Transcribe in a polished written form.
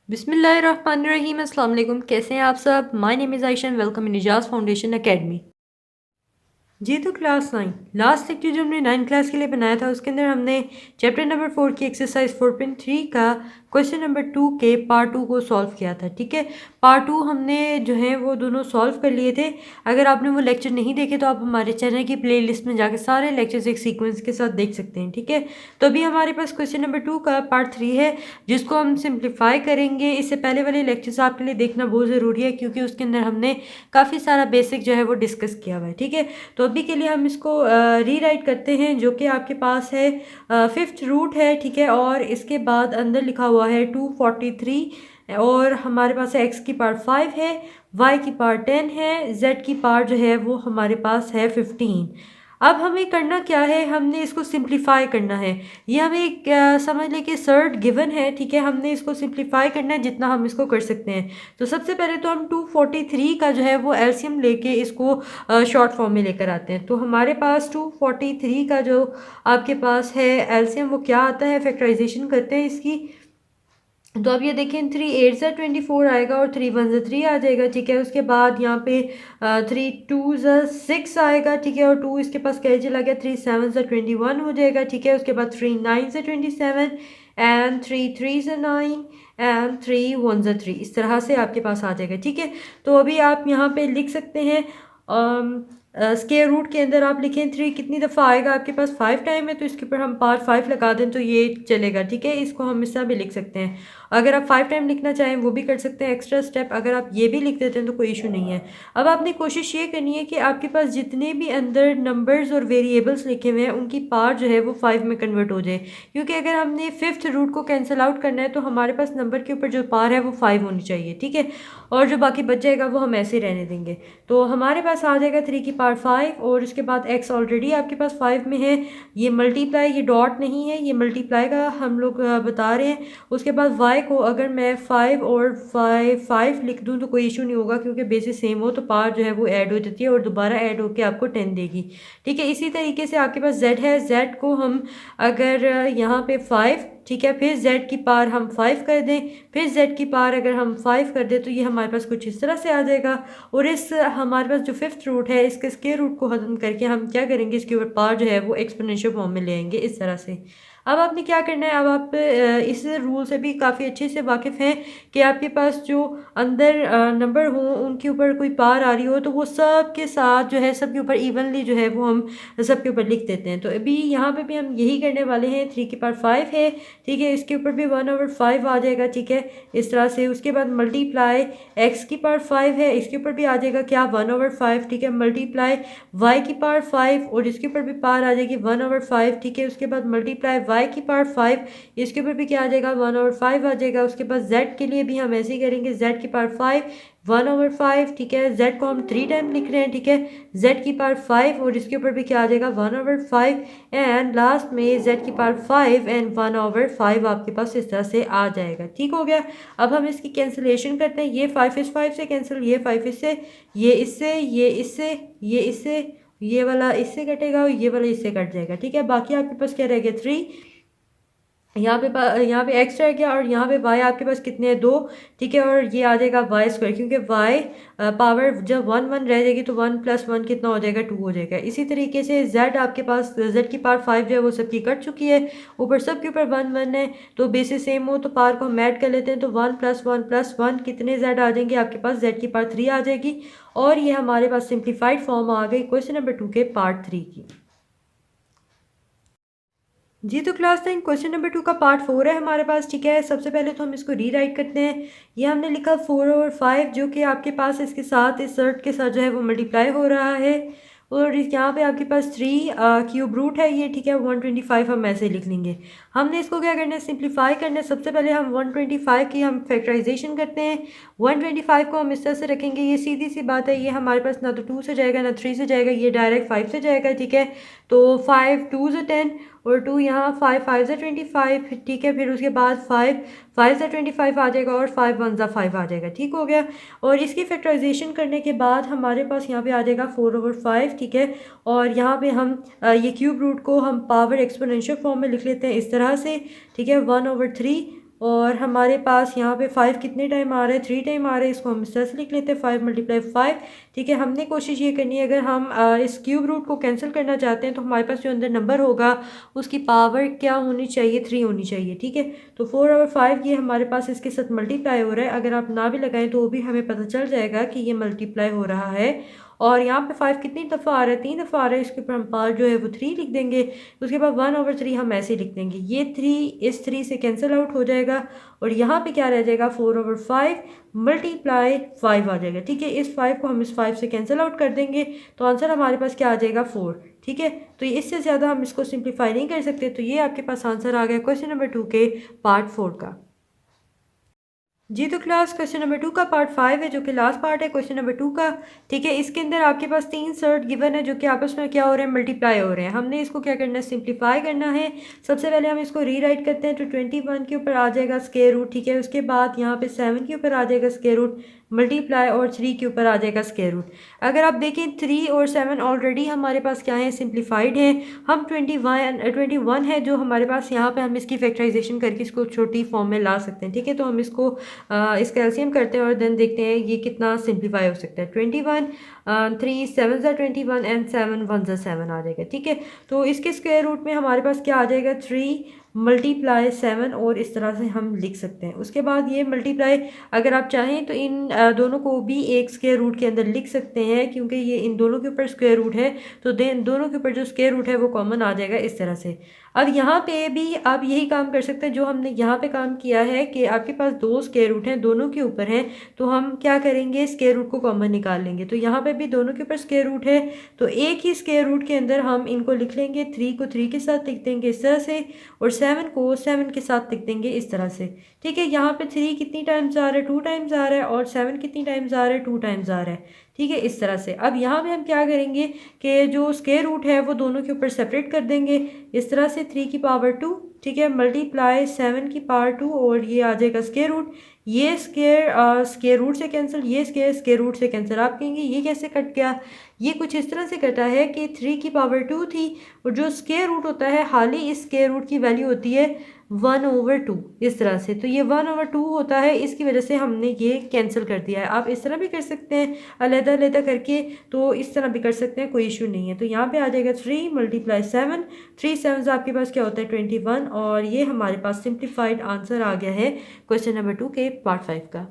बिस्मिल्लाहिर्रहमानिर्रहीम अस्सलाम वालेकुम। कैसे हैं आप सब? My name is Ayesha, welcome in Ijaz foundation academy. जी तो क्लास 9 लास्ट लेक्चर जो हमने 9 क्लास के लिए बनाया था उसके अंदर हमने चैप्टर नंबर 4 की एक्सरसाइज 4.3 का क्वेश्चन नंबर 2 के पार्ट 2 को सॉल्व किया था। ठीक है, पार्ट 2 हमने जो है वो दोनों सॉल्व कर लिए थे। अगर आपने वो लेक्चर नहीं देखे तो आप हमारे चैनल की प्लेलिस्ट में जाकर सारे लेक्चर्स एक सीक्वेंस के साथ देख सकते हैं। ठीक है, तो अभी हमारे पास क्वेश्चन नंबर 2 का पार्ट 3 है जिसको हम सिंप्लीफाई करेंगे। इससे पहले वाले लेक्चर्स आपके लिए देखना बहुत ज़रूरी है क्योंकि उसके अंदर हमने काफ़ी सारा बेसिक जो है वो डिस्कस किया हुआ है। ठीक है, तो अभी के लिए हम इसको रीराइट करते हैं जो कि आपके पास है फिफ्थ रूट है। ठीक है, और इसके बाद अंदर लिखा हुआ है 243 और हमारे पास है एक्स की पावर 5 है, वाई की पावर 10 है, जेड की पावर जो है वो हमारे पास है 15। अब हमें करना क्या है, हमने इसको सिंप्लीफाई करना है। ये हमें एक समझ लें कि सर्ट गिवन है। ठीक है, हमने इसको सिंप्लीफाई करना है जितना हम इसको कर सकते हैं। तो सबसे पहले तो हम 243 का जो है वो एलसीएम लेके इसको शॉर्ट फॉर्म में लेकर आते हैं। तो हमारे पास 243 का जो आपके पास है एलसीएम वो क्या आता है, फैक्टराइजेशन करते हैं इसकी। तो अब ये देखें 3 8 ज़ा 24 आएगा और 3 1 ज़ा 3 आ जाएगा। ठीक है, उसके बाद यहाँ पे 3 2 ज़ा 6 आएगा। ठीक है, और 2 इसके पास क्या चला गया, 3 7 ज़ा 21 हो जाएगा। ठीक है, उसके बाद 3 9 ज़ा 27 एंड 3 3 ज़ा 9 एंड 3 1 ज़ा 3, इस तरह से आपके पास आ जाएगा। ठीक है, तो अभी आप यहाँ पे लिख सकते हैं स्क्वायर रूट के अंदर आप लिखें 3 कितनी दफ़ा आएगा, आपके पास 5 टाइम है तो इसके ऊपर हम पावर 5 लगा दें तो ये चलेगा। ठीक है, इसको हम इस तरह भी लिख सकते हैं। अगर आप 5 टाइम लिखना चाहें वो भी कर सकते हैं एक्स्ट्रा स्टेप, अगर आप ये भी लिख देते हैं तो कोई इशू नहीं है। अब आपने कोशिश ये करनी है कि आपके पास जितने भी अंदर नंबर्स और वेरिएबल्स लिखे हुए हैं उनकी पावर जो है वो 5 में कन्वर्ट हो जाए, क्योंकि अगर हमने फिफ्थ रूट को कैंसिल आउट करना है तो हमारे पास नंबर के ऊपर जो पावर है वो 5 होनी चाहिए। ठीक है, और जो बाकी बच जाएगा वो हम ऐसे ही रहने देंगे। तो हमारे पास आ जाएगा 3 की पावर 5 और इसके बाद एक्स ऑलरेडी आपके पास 5 में है, ये मल्टीप्लाई, ये डॉट नहीं है, ये मल्टीप्लाई का हम लोग बता रहे हैं। उसके बाद वाई को अगर मैं 5 और 5 लिख दूं तो कोई इशू नहीं होगा क्योंकि बेसिस सेम हो तो पावर जो है वो ऐड हो जाती है और दोबारा ऐड होकर आपको 10 देगी। ठीक है, इसी तरीके से आपके पास जेड है, जेड को हम अगर यहाँ पे 5, ठीक है, फिर z की पावर हम 5 कर दें, फिर z की पावर अगर हम 5 कर दें तो ये हमारे पास कुछ इस तरह से आ जाएगा। और इस हमारे पास जो फिफ्थ रूट है इसके स्क्वायर रूट को खत्म करके हम क्या करेंगे, इसके ऊपर पावर जो है वो एक्सपोनेंशियल फॉर्म में ले आएंगे इस तरह से। अब आपने क्या करना है, अब आप इस रूल से भी काफ़ी अच्छे से वाकिफ़ हैं कि आपके पास जो अंदर नंबर हो उनके ऊपर कोई पावर आ रही हो तो वो सब के साथ जो है सबके ऊपर इवनली जो है वो हम सबके ऊपर लिख देते हैं। तो अभी यहाँ पे भी हम यही करने वाले हैं। 3 की पावर 5 है, ठीक है, इसके ऊपर भी 1/5 आ जाएगा। ठीक है, इस तरह से। उसके बाद मल्टीप्लाई एक्स की पावर 5 है, इसके ऊपर भी आ जाएगा क्या, 1/5। ठीक है, मल्टीप्लाई वाई की पावर 5 और इसके ऊपर भी पावर आ जाएगी 1/5। ठीक है, उसके बाद मल्टीप्लाई वाई की पावर 5, इसके ऊपर भी क्या आ जाएगा, 1/5 आ जाएगा। उसके बाद जेड के लिए भी हम ऐसे ही करेंगे, जेड की पावर 5 1/5। ठीक है, जेड को हम 3 टाइम लिख रहे हैं। ठीक है, जेड की पावर 5 और इसके ऊपर भी क्या आ जाएगा, 1/5 एंड लास्ट में जेड की पावर 5 एंड 1/5 आपके पास इस तरह से आ जाएगा। ठीक हो गया। अब हम इसकी कैंसिलेशन करते हैं। ये 5 इस 5 से कैंसिल, ये 5 इससे, ये इससे, ये इससे, ये इससे, ये वाला इससे कटेगा और ये वाला इससे कट जाएगा। ठीक है, बाकी आपके पास क्या रह गया, 3। यहाँ पे एक्स रह गया और यहाँ पे वाई आपके पास कितने हैं, 2। ठीक है, और ये आ जाएगा वाई स्क्वायर, क्योंकि वाई पावर जब 1 1 रह जाएगी तो 1 + 1 कितना हो जाएगा, 2 हो जाएगा। इसी तरीके से जेड आपके पास, जेड की पावर 5 जो है वो सबकी कट चुकी है, ऊपर सबके ऊपर 1 1 है तो बेसिस सेम हो तो पावर को हम ऐड कर लेते हैं। तो 1 + 1 + 1 कितने जेड आ जाएंगे आपके पास, जेड की पावर 3 आ जाएगी। और ये हमारे पास सिंप्लीफाइड फॉर्म आ गई क्वेश्चन नंबर 2 के पार्ट 3 की। जी तो क्लास 9 क्वेश्चन नंबर 2 का पार्ट 4 है हमारे पास। ठीक है, सबसे पहले तो हम इसको रीराइट करते हैं। ये हमने लिखा 4/5 जो कि आपके पास इसके साथ इस सर्ट के साथ जो है वो मल्टीप्लाई हो रहा है। और यहाँ पे आपके पास 3 क्यूब रूट है ये। ठीक है, 125 हम ऐसे लिख लेंगे। हमने इसको क्या करना है, सिंप्लीफाई करना है। सबसे पहले हम 125 की हम फैक्टराइजेशन करते हैं। 125 को हम इस तरह से रखेंगे, ये सीधी सी बात है, ये हमारे पास ना तो 2 से जाएगा ना 3 से जाएगा, ये डायरेक्ट 5 से जाएगा। ठीक है, तो 5 2 ज़ा 10 और 2 यहाँ 5 5 ज़ा 25। ठीक है, फिर उसके बाद 5 5 ज़ा 25 आ जाएगा और 5 1 ज़ा 5 आ जाएगा। ठीक हो गया। और इसकी फैक्टराइजेशन करने के बाद हमारे पास यहाँ पे आ जाएगा 4/5। ठीक है, और यहाँ पे हम ये क्यूब रूट को हम पावर एक्सपोनेंशियल फॉर्म में लिख लेते हैं इस तरह से। ठीक है, 1/3 और हमारे पास यहाँ पे 5 कितने टाइम आ रहा है, 3 टाइम आ रहा है। इसको हम इस तरह से लिख लेते हैं 5 × 5। ठीक है, हमने कोशिश ये करनी है, अगर हम इस क्यूब रूट को कैंसिल करना चाहते हैं तो हमारे पास जो अंदर नंबर होगा उसकी पावर क्या होनी चाहिए, 3 होनी चाहिए। ठीक है, तो 4/5 ये हमारे पास इसके साथ मल्टीप्लाई हो रहा है। अगर आप ना भी लगाएं तो भी हमें पता चल जाएगा कि ये मल्टीप्लाई हो रहा है। और यहाँ पे 5 कितनी दफ़ा आ रहा है, 3 दफ़ा आ रहा है। इसके ऊपर हम पावर जो है वो 3 लिख देंगे। उसके बाद 1/3 हम ऐसे लिख देंगे। ये 3 इस 3 से कैंसिल आउट हो जाएगा और यहाँ पे क्या रह जाएगा, 4/5 मल्टीप्लाई 5 आ जाएगा। ठीक है, इस 5 को हम इस 5 से कैंसिल आउट कर देंगे तो आंसर हमारे पास क्या आ जाएगा, 4। ठीक है, तो इससे ज़्यादा हम इसको सिंप्लीफाई नहीं कर सकते। तो ये आपके पास आंसर आ गया क्वेश्चन नंबर 2 के पार्ट 4 का। जी तो क्लास क्वेश्चन नंबर 2 का पार्ट 5 है, जो कि लास्ट पार्ट है क्वेश्चन नंबर 2 का। ठीक है, इसके अंदर आपके पास 3 सर्ट गिवन है जो कि आपस में क्या हो रहे हैं, मल्टीप्लाई हो रहे हैं। हमने इसको क्या करना है, सिंप्लीफाई करना है। सबसे पहले हम इसको रीराइट करते हैं तो 21 के ऊपर आ जाएगा स्क्वायर रूट। ठीक है, उसके बाद यहाँ पे 7 के ऊपर आ जाएगा स्क्वायर रूट मल्टीप्लाई और 3 के ऊपर आ जाएगा स्क्वायर रूट। अगर आप देखें 3 और 7 ऑलरेडी हमारे पास क्या है, सिंप्लीफाइड है। हम 21 है जो हमारे पास, यहाँ पे हम इसकी फैक्टराइजेशन करके इसको छोटी फॉर्म में ला सकते हैं। ठीक है, तो हम इसको इसका एलसीएम करते हैं और देन देखते हैं ये कितना सिंप्लीफाई हो सकता है। 21 3 7 21 एंड 7 1 7 आ जाएगा। ठीक है, तो इसके स्क्वायर रूट में हमारे पास क्या आ जाएगा, 3 मल्टीप्लाई 7 और इस तरह से हम लिख सकते हैं। उसके बाद ये मल्टीप्लाई अगर आप चाहें तो इन दोनों को भी एक स्क्वायर रूट के अंदर लिख सकते हैं, क्योंकि ये इन दोनों के ऊपर स्क्वायर रूट है तो दोनों के ऊपर जो स्क्वायर रूट है वो कॉमन आ जाएगा इस तरह से। अब यहाँ पे भी आप यही काम कर सकते हैं जो हमने यहाँ पे काम किया है कि आपके पास 2 स्क्वायर रूट हैं, दोनों के ऊपर हैं, तो हम क्या करेंगे, स्क्वायर रूट को कॉमन निकाल लेंगे। तो यहाँ पे भी दोनों के ऊपर स्क्वायर रूट है तो एक ही स्क्वायर रूट के अंदर हम इनको लिख लेंगे। 3 को 3 के साथ लिख देंगे इस तरह से और 7 को 7 के साथ लिख देंगे इस तरह से। ठीक है, यहाँ पे 3 कितनी टाइम्स आ रहा है, 2 टाइम्स आ रहा है और 7 कितनी टाइम्स आ रहा है, 2 टाइम्स आ रहा है। ठीक है, इस तरह से। अब यहाँ पे हम क्या करेंगे कि जो स्क्वायर रूट है वो दोनों के ऊपर सेपरेट कर देंगे इस तरह से। 3 की पावर 2, ठीक है, मल्टीप्लाई 7 की पावर 2 और ये आ जाएगा स्क्वायर रूट। ये स्क्वायर रूट से कैंसिल, ये स्क्वायर रूट से कैंसिल। आप कहेंगे ये कैसे कट गया, ये कुछ इस तरह से कटा है कि 3 की पावर 2 थी और जो स्क्वायर रूट होता है हाल ही इस स्क्वायर रूट की वैल्यू होती है 1/2 इस तरह से। तो ये 1/2 होता है, इसकी वजह से हमने ये कैंसिल कर दिया है। आप इस तरह भी कर सकते हैं अलग-अलग करके, तो इस तरह भी कर सकते हैं, कोई इशू नहीं है। तो यहाँ पे आ जाएगा 3 मल्टीप्लाई 7, 3 7 आपके पास क्या होता है 21 और ये हमारे पास सिंप्लीफाइड आंसर आ गया है क्वेश्चन नंबर 2 के पार्ट 5 का।